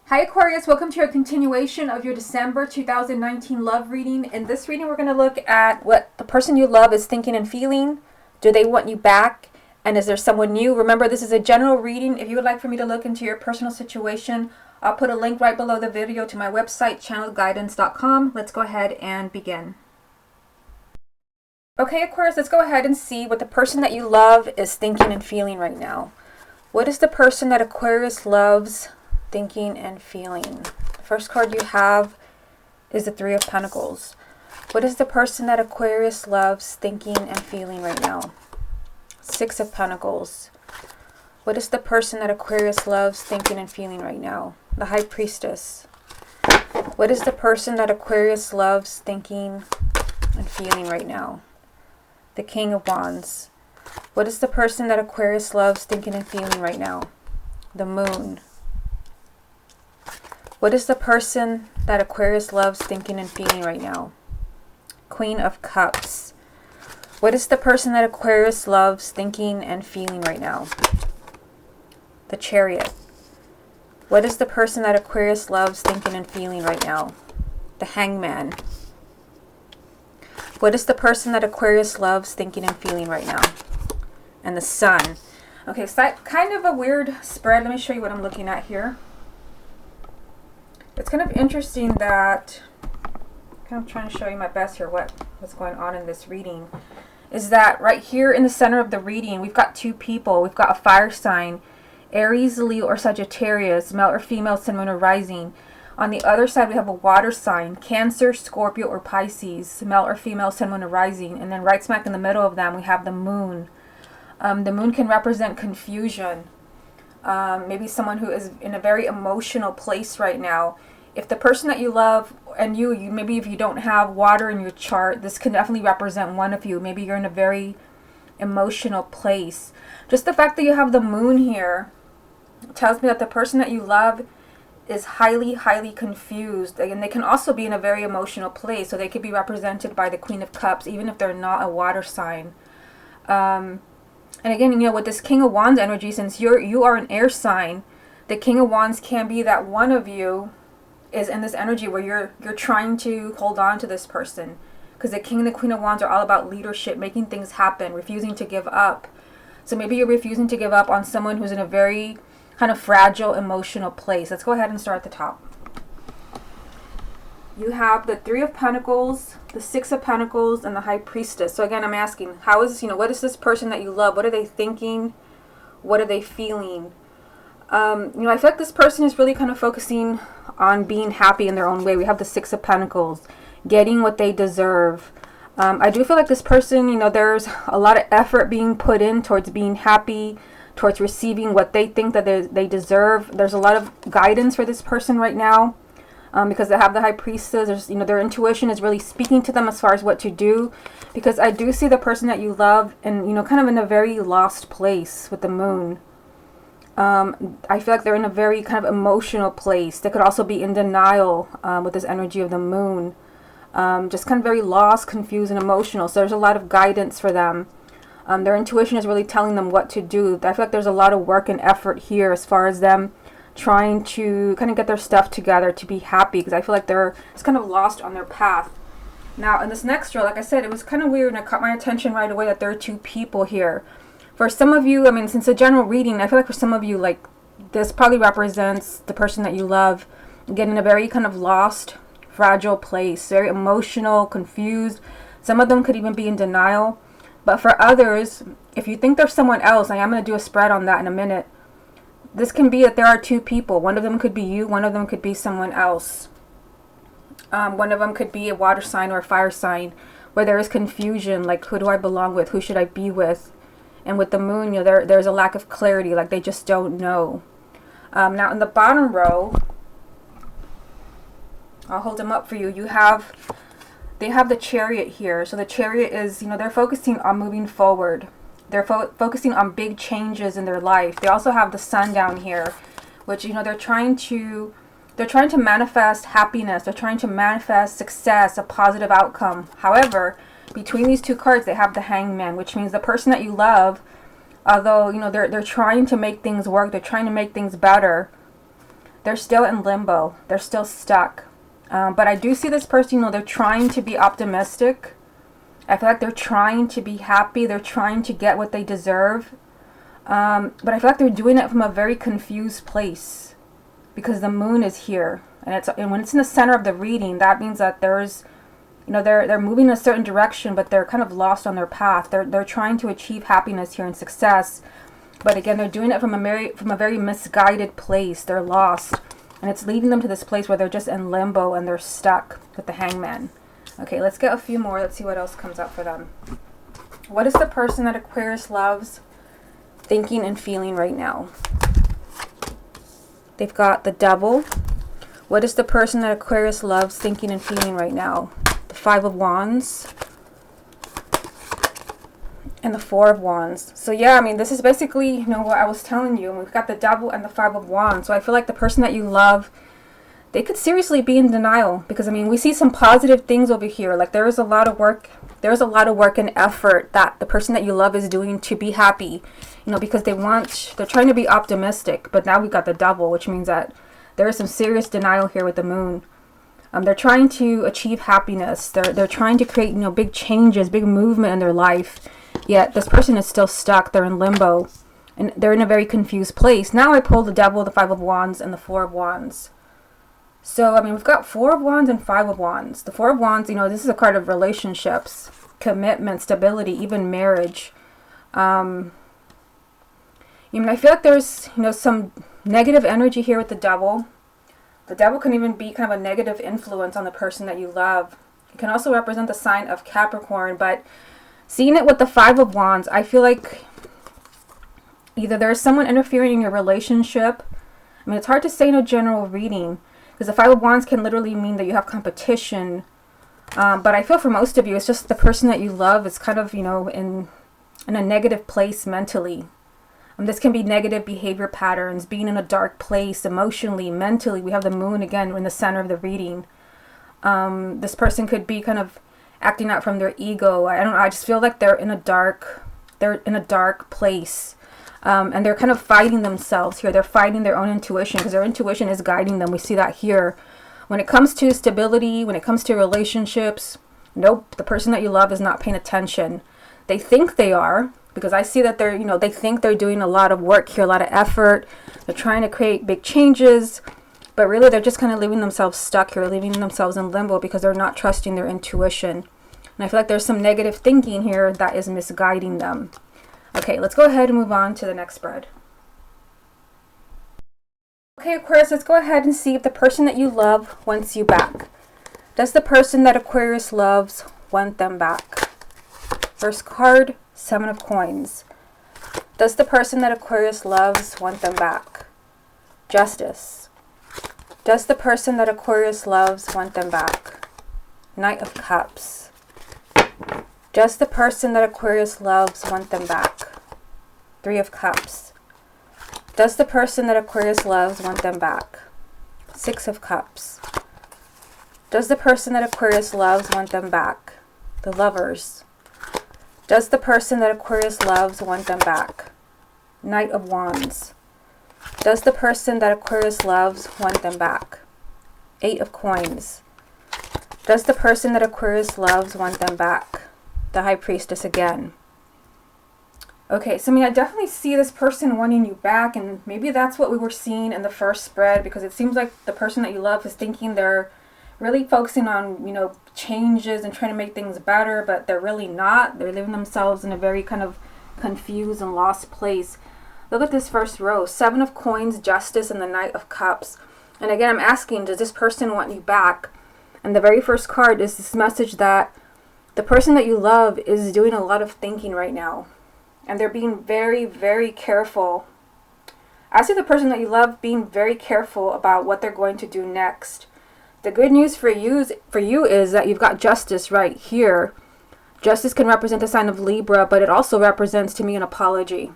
Hi Aquarius, welcome to your continuation of your December 2019 love reading. In this reading, we're going to look at what the person you love is thinking and feeling. Do they want you back? And is there someone new? Remember, this is a general reading. If you would like for me to look into your personal situation, I'll put a link right below the video to my website, channelguidance.com. Let's go ahead and begin. Okay, Aquarius, let's go ahead and see what the person that you love is thinking and feeling right now. What is the person that Aquarius loves thinking and feeling? The first card you have is the Three of Pentacles. What is the person that Aquarius loves thinking and feeling right now? Six of Pentacles. What is the person that Aquarius loves thinking and feeling right now? The High Priestess. What is the person that Aquarius loves thinking and feeling right now? The King of Wands. What is the person that Aquarius loves thinking and feeling right now? The Moon. What is the person that Aquarius loves thinking and feeling right now? Queen of Cups. What is the person that Aquarius loves thinking and feeling right now? The Chariot. What is the person that Aquarius loves thinking and feeling right now? The Hangman. What is the person that Aquarius loves thinking and feeling right now? And the Sun. Okay, so kind of a weird spread. Let me show you what I'm looking at here. It's kind of interesting that, I'm trying to show you my best here what's going on in this reading, is that right here in the center of the reading, we've got two people. We've got a fire sign, Aries, Leo, or Sagittarius, male or female, sun, moon, or rising. On the other side, we have a water sign, Cancer, Scorpio, or Pisces, male or female, sun, moon, or rising. And then right smack in the middle of them, we have the Moon. The Moon can represent confusion. Maybe someone who is in a very emotional place right now. If the person that you love, and you maybe if you don't have water in your chart, this can definitely represent one of you. Maybe you're in a very emotional place. Just the fact that you have the Moon here tells me that the person that you love is highly, highly confused. And they can also be in a very emotional place. So they could be represented by the Queen of Cups, even if they're not a water sign. And again, with this King of Wands energy, since you are an air sign, the King of Wands can be that one of you is in this energy where you're trying to hold on to this person. Because the King and the Queen of Wands are all about leadership, making things happen, refusing to give up. So maybe you're refusing to give up on someone who's in a very kind of fragile, emotional place. Let's go ahead and start at the top. You have the Three of Pentacles, the Six of Pentacles, and the High Priestess. So again, I'm asking, what is this person that you love? What are they thinking? What are they feeling? I feel like this person is really kind of focusing on being happy in their own way. We have the Six of Pentacles, getting what they deserve. I do feel like this person, there's a lot of effort being put in towards being happy, towards receiving what they think that they deserve. There's a lot of guidance for this person right now. Because they have the High Priestess, their intuition is really speaking to them as far as what to do. Because I do see the person that you love and, kind of in a very lost place with the Moon. I feel like they're in a very kind of emotional place. They could also be in denial with this energy of the Moon. Just kind of very lost, confused, and emotional. So there's a lot of guidance for them. Their intuition is really telling them what to do. I feel like there's a lot of work and effort here as far as them trying to kind of get their stuff together to be happy, because I feel like they're just kind of lost on their path. Now in this next row, like I said, it was kind of weird and it caught my attention right away that there are two people here. For some of you, since a general reading, I feel like for some of you, like this probably represents the person that you love getting in a very kind of lost, fragile place, very emotional, confused. Some of them could even be in denial. But for others, if you think there's someone else, I am going to do a spread on that in a minute. This can be that there are two people. One of them could be you. One of them could be someone else. One of them could be a water sign or a fire sign where there is confusion. Like, who do I belong with? Who should I be with? And with the Moon, there's a lack of clarity. Like, they just don't know. Now, in the bottom row, I'll hold them up for you. They have the Chariot here. So the Chariot is, they're focusing on moving forward. They're focusing on big changes in their life. They also have the Sun down here, which, they're trying to manifest happiness. They're trying to manifest success, a positive outcome. However, between these two cards, they have the Hangman, which means the person that you love, although, they're trying to make things work, they're trying to make things better, they're still in limbo. They're still stuck. But I do see this person, they're trying to be optimistic. I feel like they're trying to be happy. They're trying to get what they deserve. But I feel like they're doing it from a very confused place because the moon is here. And when it's in the center of the reading, that means that there's, they're moving in a certain direction, but they're kind of lost on their path. They're trying to achieve happiness here and success. But again, they're doing it from a very misguided place. They're lost. And it's leading them to this place where they're just in limbo and they're stuck with the Hangman. Okay, let's get a few more. Let's see what else comes up for them. What is the person that Aquarius loves thinking and feeling right now? They've got the Devil. What is the person that Aquarius loves thinking and feeling right now? The Five of Wands. And the Four of Wands. So yeah, I mean, this is basically, what I was telling you. We've got the Devil and the Five of Wands. So I feel like the person that you love, they could seriously be in denial. Because, I mean, we see some positive things over here. Like, there is a lot of work. There's a lot of work and effort that the person that you love is doing to be happy. Because they're trying to be optimistic. But now we've got the Devil, which means that there is some serious denial here with the Moon. They're trying to achieve happiness. They're trying to create, big changes, big movement in their life. Yet this person is still stuck. They're in limbo. And they're in a very confused place. Now I pulled the Devil, the Five of Wands, and the Four of Wands. So, I mean, we've got Four of Wands and Five of Wands. The Four of Wands, this is a card of relationships, commitment, stability, even marriage. I feel like there's, some negative energy here with the Devil. The Devil can even be kind of a negative influence on the person that you love. It can also represent the sign of Capricorn, but seeing it with the Five of Wands, I feel like either there's someone interfering in your relationship. I mean, it's hard to say in a general reading because the Five of Wands can literally mean that you have competition. But I feel for most of you, it's just the person that you love is kind of, in a negative place mentally. This can be negative behavior patterns, being in a dark place emotionally, mentally. We have the Moon again in the center of the reading. This person could be kind of acting out from their ego. I don't know. I just feel like they're in a dark place. And they're kind of fighting themselves here. They're fighting their own intuition because their intuition is guiding them. We see that here. When it comes to stability, when it comes to relationships, nope, the person that you love is not paying attention. They think they are because I see that they're, they think they're doing a lot of work here, a lot of effort. They're trying to create big changes. But really, they're just kind of leaving themselves stuck here, leaving themselves in limbo because they're not trusting their intuition. And I feel like there's some negative thinking here that is misguiding them. Okay, let's go ahead and move on to the next spread. Okay, Aquarius, let's go ahead and see if the person that you love wants you back. Does the person that Aquarius loves want them back? First card, Seven of Coins. Does the person that Aquarius loves want them back? Justice. Does the person that Aquarius loves want them back? Knight of Cups. Does the person that Aquarius loves want them back? Three of Cups. Does the person that Aquarius loves want them back? Six of Cups. Does the person that Aquarius loves want them back? The Lovers. Does the person that Aquarius loves want them back? Knight of Wands. Does the person that Aquarius loves want them back? Eight of Coins. Does the person that Aquarius loves want them back? The High Priestess again. Okay, so I definitely see this person wanting you back, and maybe that's what we were seeing in the first spread, because it seems like the person that you love is thinking they're really focusing on, changes and trying to make things better, but they're really not. They're leaving themselves in a very kind of confused and lost place. Look at this first row, Seven of Coins, Justice, and the Knight of Cups. And again, I'm asking, does this person want you back? And the very first card is this message that the person that you love is doing a lot of thinking right now. And they're being very, very careful. I see the person that you love being very careful about what they're going to do next. The good news for you is that you've got Justice right here. Justice can represent the sign of Libra, but it also represents to me an apology.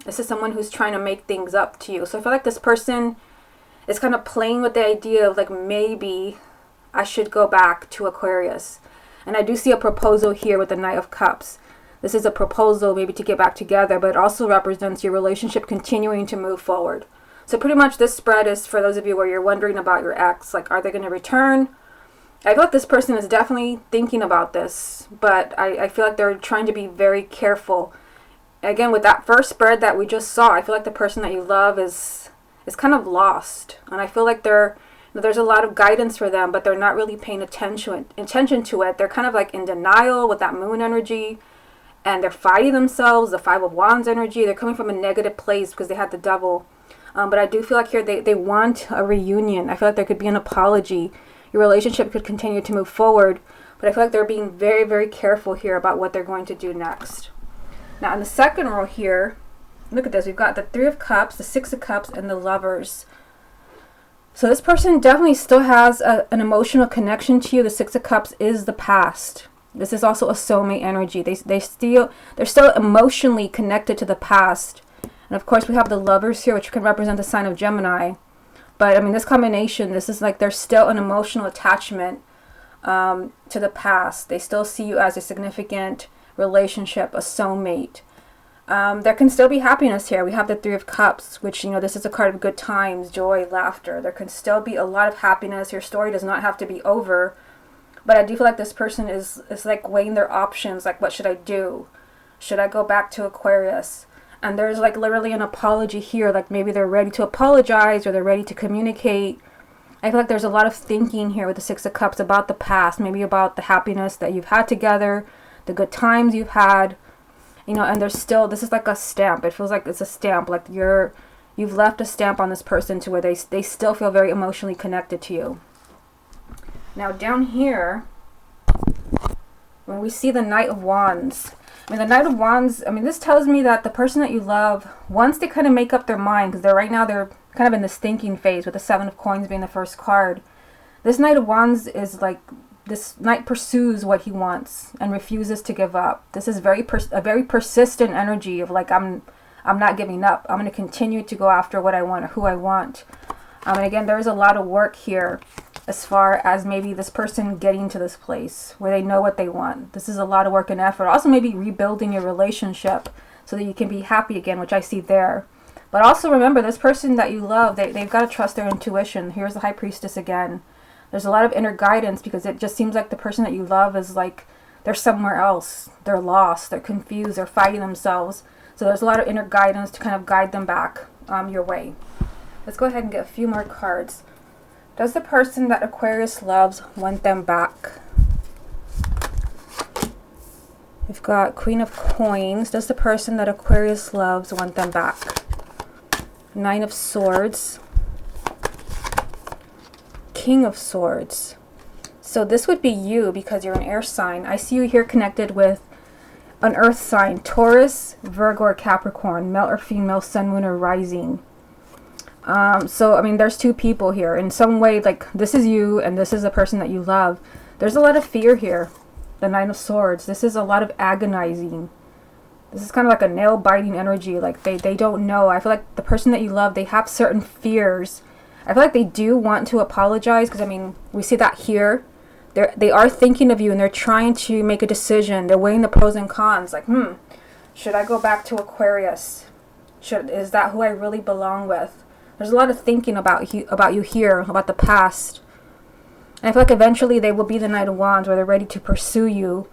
This is someone who's trying to make things up to you. So I feel like this person is kind of playing with the idea of maybe I should go back to Aquarius. And I do see a proposal here with the Knight of Cups. This is a proposal maybe to get back together, but it also represents your relationship continuing to move forward. So pretty much this spread is for those of you where you're wondering about your ex, like, are they going to return? I feel like this person is definitely thinking about this, but I feel like they're trying to be very careful. Again, with that first spread that we just saw, I feel like the person that you love is kind of lost. And I feel like there's a lot of guidance for them, but they're not really paying attention to it. They're kind of like in denial with that moon energy, and they're fighting themselves, the Five of Wands energy. They're coming from a negative place because they had the Devil. But I do feel like here they want a reunion. I feel like there could be an apology. Your relationship could continue to move forward, but I feel like they're being very, very careful here about what they're going to do next. Now in the second row here, look at this. We've got the Three of Cups, the Six of Cups, and the Lovers. So this person definitely still has an emotional connection to you. The Six of Cups is the past. This is also a soulmate energy. They're still emotionally connected to the past. And of course we have the Lovers here, which can represent the sign of Gemini. But I mean, this combination, this is like there's still an emotional attachment to the past. They still see you as a significant relationship, a soulmate. There can still be happiness here. We have the Three of Cups, which, you know, this is a card of good times, joy, laughter. There can still be a lot of happiness. Your story does not have to be over. But I do feel like this person is like weighing their options, like, what should I do? Should I go back to Aquarius? And there's like literally an apology here, like maybe they're ready to apologize or they're ready to communicate. I feel like there's a lot of thinking here with the Six of Cups about the past, maybe about the happiness that you've had together, the good times you've had, you know, and there's still, this is like a stamp. It feels like it's a stamp, like you've left a stamp on this person to where they still feel very emotionally connected to you. Now down here, when we see the Knight of Wands, I mean, the Knight of Wands, I mean, this tells me that the person that you love, once they kind of make up their mind, because right now they're kind of in this thinking phase with the Seven of Coins being the first card. This Knight of Wands is like, this knight pursues what he wants and refuses to give up. This is a very persistent energy of like, I'm not giving up. I'm going to continue to go after what I want or who I want. And again, there's a lot of work here as far as maybe this person getting to this place where they know what they want. This is a lot of work and effort. Also maybe rebuilding your relationship so that you can be happy again, which I see there. But also remember, this person that you love, they've got to trust their intuition. Here's the High Priestess again. There's a lot of inner guidance because it just seems like the person that you love is like, they're somewhere else. They're lost. They're confused. They're fighting themselves. So there's a lot of inner guidance to kind of guide them back your way. Let's go ahead and get a few more cards. Does the person that Aquarius loves want them back? We've got Queen of Coins. Does the person that Aquarius loves want them back? Nine of Swords. King of Swords. So this would be you because you're an air sign. I see you here connected with an earth sign. Taurus, Virgo, or Capricorn. Male or female, sun, moon, or rising. So, I mean, there's two people here. In some way, like, this is you and this is the person that you love. There's a lot of fear here. The Nine of Swords. This is a lot of agonizing. This is kind of like a nail-biting energy. Like, they don't know. I feel like the person that you love, they have certain fears. I feel like they do want to apologize because, I mean, we see that here. They are thinking of you and they're trying to make a decision. They're weighing the pros and cons. Like, should I go back to Aquarius? Is that who I really belong with? There's a lot of thinking about you here, about the past. And I feel like eventually they will be the Knight of Wands where they're ready to pursue you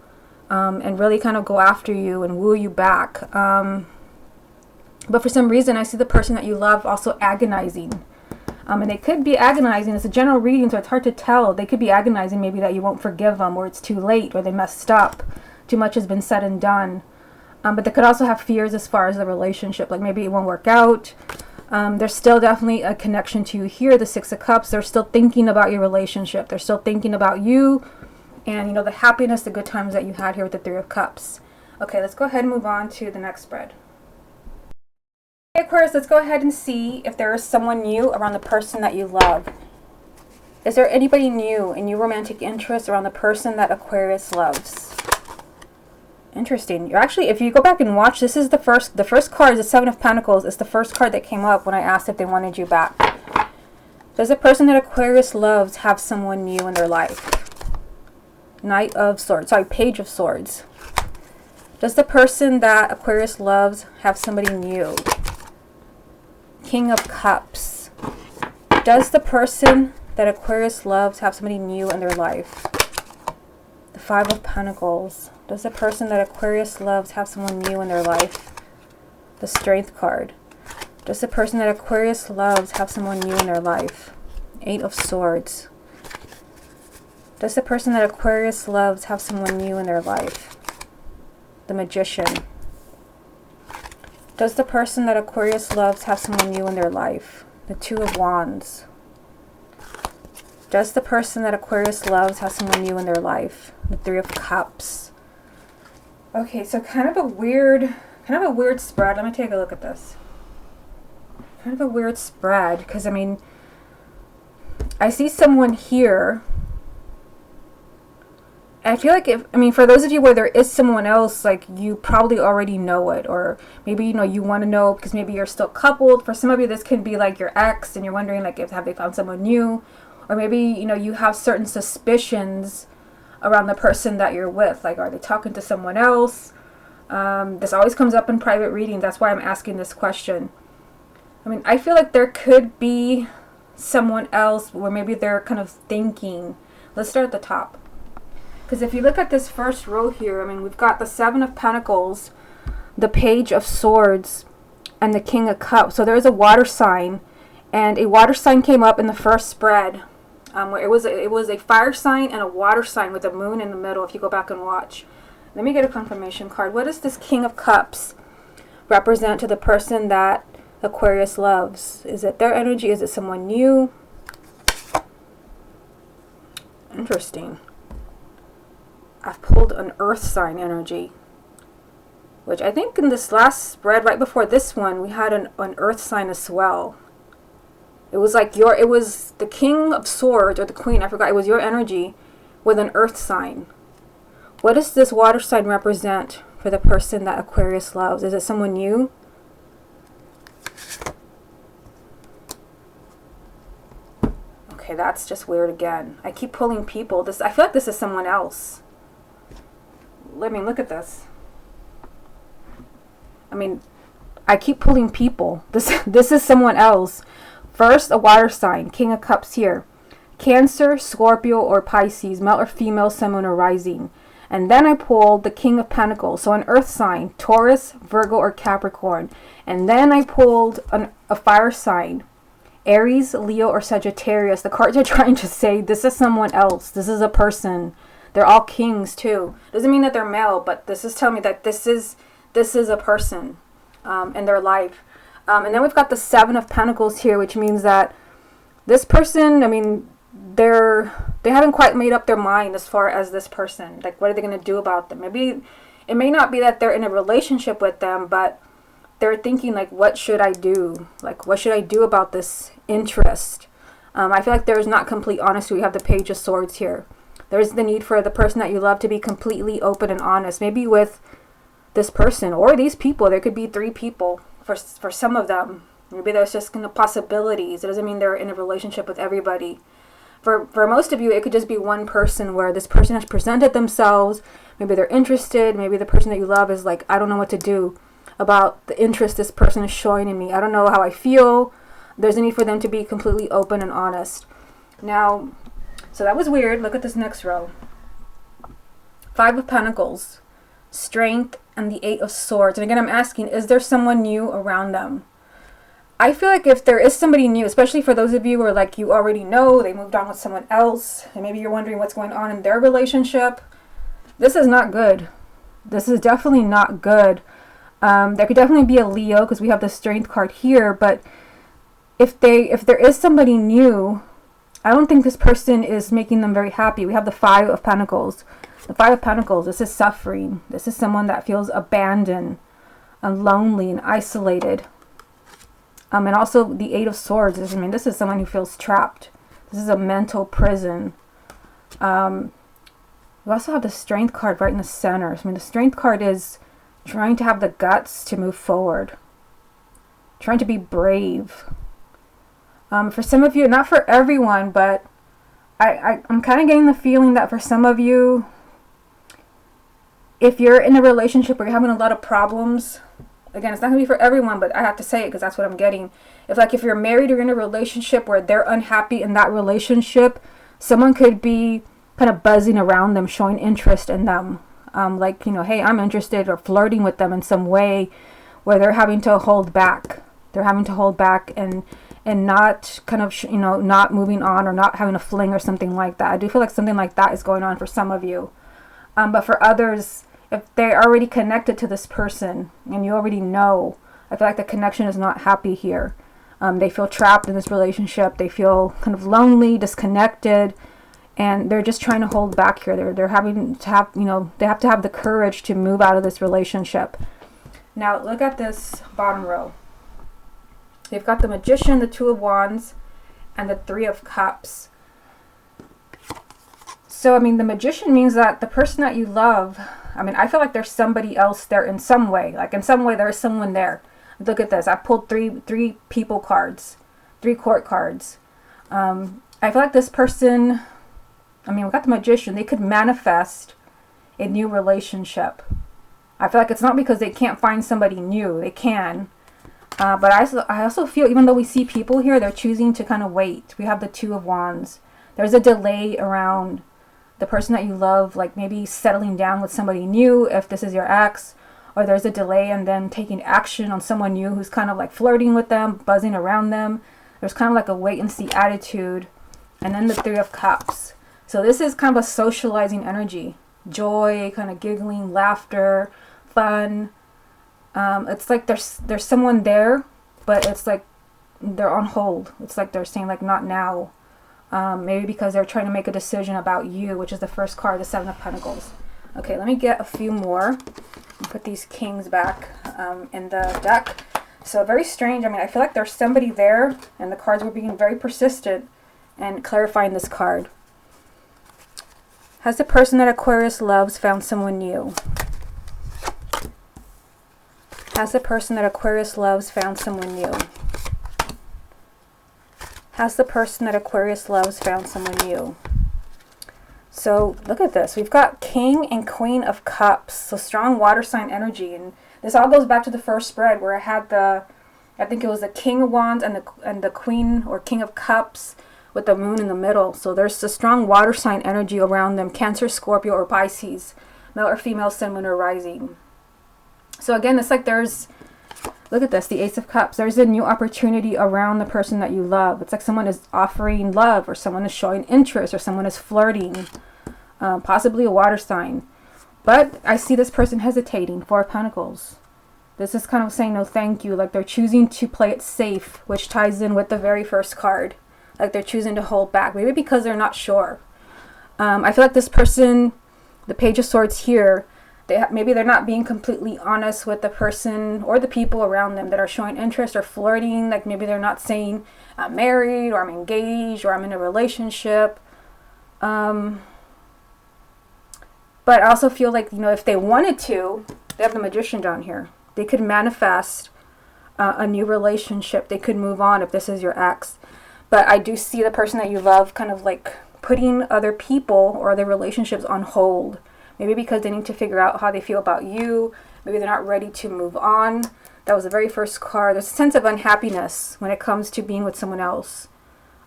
and really kind of go after you and woo you back. But for some reason, I see the person that you love also agonizing. And they could be agonizing. It's a general reading, so it's hard to tell. They could be agonizing maybe that you won't forgive them or it's too late or they messed up. Too much has been said and done. But they could also have fears as far as the relationship. Like maybe it won't work out. There's still definitely a connection to you here, the Six of Cups. They're still thinking about your relationship. They're still thinking about you and, you know, the happiness, the good times that you had here with the Three of Cups. Okay, let's go ahead and move on to the next spread. Okay, Aquarius, let's go ahead and see if there is someone new around the person that you love. Is there anybody new and new romantic interest around the person that Aquarius loves? Interesting. You're actually, if you go back and watch, this is the first card is the Seven of Pentacles. It's the first card that came up when I asked if they wanted you back. Does the person that Aquarius loves have someone new in their life? Knight of Swords. Sorry, Page of Swords. Does the person that Aquarius loves have somebody new? King of Cups. Does the person that Aquarius loves have somebody new in their life? The Five of Pentacles. Does the person that Aquarius loves have someone new in their life? The Strength card. Does the person that Aquarius loves have someone new in their life? Eight of Swords. Does the person that Aquarius loves have someone new in their life? The Magician. Does the person that Aquarius loves have someone new in their life? The Two of Wands. Does the person that Aquarius loves have someone new in their life? The Three of Cups. Okay, so kind of a weird spread. Let me take a look at this. Kind of a weird spread, because I mean, I see someone here. I feel like for those of you where there is someone else, like, you probably already know it, or maybe, you want to know because maybe you're still coupled. For some of you, this could be like your ex and you're wondering, like, have they found someone new? Or maybe, you have certain suspicions around the person that you're with. Like, are they talking to someone else? This always comes up in private reading. That's why I'm asking this question. I mean, I feel like there could be someone else where maybe they're kind of thinking. Let's start at the top. Because if you look at this first row here, I mean, we've got the Seven of Pentacles, the Page of Swords, and the King of Cups. So there's a water sign, and a water sign came up in the first spread, where it was a fire sign and a water sign with a moon in the middle, if you go back and watch. Let me get a confirmation card. What does this King of Cups represent to the person that Aquarius loves? Is it their energy? Is it someone new? Interesting. I've pulled an earth sign energy, which I think in this last spread right before this one, we had an earth sign as well. It was like it was the King of Swords, or the Queen, I forgot. It was your energy with an earth sign. What does this water sign represent for the person that Aquarius loves? Is it someone new? Okay, that's just weird again. I keep pulling people. I feel like this is someone else. I mean, look at this. I mean, I keep pulling people. This is someone else. First, a water sign, King of Cups here. Cancer, Scorpio, or Pisces, male or female, sun, moon, or rising. And then I pulled the King of Pentacles, so an earth sign, Taurus, Virgo, or Capricorn. And then I pulled a fire sign, Aries, Leo, or Sagittarius. The cards are trying to say this is someone else. This is a person. They're all kings too. Doesn't mean that they're male, but this is telling me that this is a person in their life. And then we've got the Seven of Pentacles here, which means that this person, I mean, they haven't quite made up their mind as far as this person. Like, what are they going to do about them? Maybe it may not be that they're in a relationship with them, but they're thinking, like, what should I do? Like, what should I do about this interest? I feel like there's not complete honesty. We have the Page of Swords here. There's the need for the person that you love to be completely open and honest. Maybe with this person or these people. There could be three people for some of them. Maybe there's just possibilities. It doesn't mean they're in a relationship with everybody. For most of you, it could just be one person where this person has presented themselves. Maybe they're interested. Maybe the person that you love is like, I don't know what to do about the interest this person is showing in me. I don't know how I feel. There's a need for them to be completely open and honest. Now, so that was weird. Look at this next row. Five of Pentacles, Strength, and the Eight of Swords. And again, I'm asking, is there someone new around them? I feel like if there is somebody new, especially for those of you who are like, you already know they moved on with someone else, and maybe you're wondering what's going on in their relationship, this is not good. This is definitely not good. There could definitely be a Leo because we have the Strength card here, but if there is somebody new, I don't think this person is making them very happy. We have the Five of Pentacles. The Five of Pentacles, this is suffering. This is someone that feels abandoned and lonely and isolated. And also the Eight of Swords. I mean, this is someone who feels trapped. This is a mental prison. We also have the Strength card right in the center. I mean, the Strength card is trying to have the guts to move forward. Trying to be brave. For some of you, not for everyone, but I'm kind of getting the feeling that for some of you, if you're in a relationship where you're having a lot of problems, Again, it's not going to be for everyone, but I have to say it because that's what I'm getting. If you're married or in a relationship where they're unhappy in that relationship, someone could be kind of buzzing around them, showing interest in them. Like, hey, I'm interested, or flirting with them in some way where they're having to hold back. They're having to hold back and not kind of, not moving on or not having a fling or something like that. I do feel like something like that is going on for some of you. But for others, if they're already connected to this person and you already know, I feel like the connection is not happy here. They feel trapped in this relationship. They feel kind of lonely, disconnected, and they're just trying to hold back here. They're having to have, they have to have the courage to move out of this relationship. Now, look at this bottom row. They've got the Magician, the Two of Wands, and the Three of Cups. So, the Magician means that the person that you love, I feel like there's somebody else there in some way. Like, in some way, there is someone there. Look at this. I pulled three people cards, 3 court cards. I feel like this person, we got the Magician. They could manifest a new relationship. I feel like it's not because they can't find somebody new. They can. But I also feel, even though we see people here, they're choosing to kind of wait. We have the Two of Wands. There's a delay around the person that you love, like maybe settling down with somebody new if this is your ex, or there's a delay and then taking action on someone new who's kind of like flirting with them, buzzing around them. There's kind of like a wait and see attitude. And then the Three of Cups. So this is kind of a socializing energy. Joy, kind of giggling, laughter, fun. It's like there's someone there, but it's like they're on hold. It's like they're saying like not now. Maybe because they're trying to make a decision about you, which is the first card, the Seven of Pentacles. Okay, let me get a few more. Put these kings back in the deck. So very strange. I feel like there's somebody there, and the cards were being very persistent and clarifying this card. Has the person that Aquarius loves found someone new? Has the person that Aquarius loves found someone new? Has the person that Aquarius loves found someone new? So look at this. We've got King and Queen of Cups. So strong water sign energy. And this all goes back to the first spread where I had I think it was the King of Wands and the Queen or King of Cups with the moon in the middle. So there's a strong water sign energy around them. Cancer, Scorpio, or Pisces. Male or female, sun, moon, or rising. So again, it's like look at this, the Ace of Cups. There's a new opportunity around the person that you love. It's like someone is offering love, or someone is showing interest, or someone is flirting. Possibly a water sign. But I see this person hesitating. Four of Pentacles. This is kind of saying no thank you. Like they're choosing to play it safe, which ties in with the very first card. Like they're choosing to hold back. Maybe because they're not sure. I feel like this person, the Page of Swords here, maybe they're not being completely honest with the person or the people around them that are showing interest or flirting. Like maybe they're not saying I'm married or I'm engaged or I'm in a relationship. But I also feel like, if they wanted to, they have the Magician down here. They could manifest a new relationship. They could move on if this is your ex. But I do see the person that you love kind of like putting other people or other relationships on hold. Maybe because they need to figure out how they feel about you. Maybe they're not ready to move on. That was the very first card. There's a sense of unhappiness when it comes to being with someone else.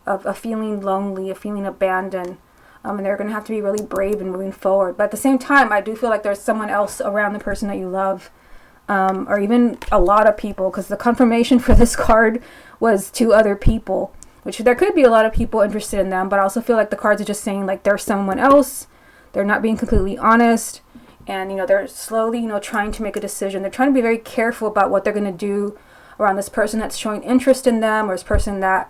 Of feeling lonely, of feeling abandoned. And they're going to have to be really brave in moving forward. But at the same time, I do feel like there's someone else around the person that you love. Or even a lot of people. Because the confirmation for this card was 2 other people. Which there could be a lot of people interested in them. But I also feel like the cards are just saying like there's someone else. They're not being completely honest. And, they're slowly, trying to make a decision. They're trying to be very careful about what they're going to do around this person that's showing interest in them. Or this person that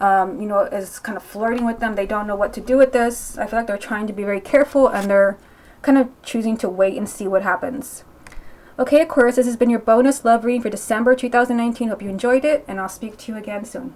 is kind of flirting with them. They don't know what to do with this. I feel like they're trying to be very careful and they're kind of choosing to wait and see what happens. Okay, Aquarius, this has been your bonus love reading for December 2019. Hope you enjoyed it, and I'll speak to you again soon.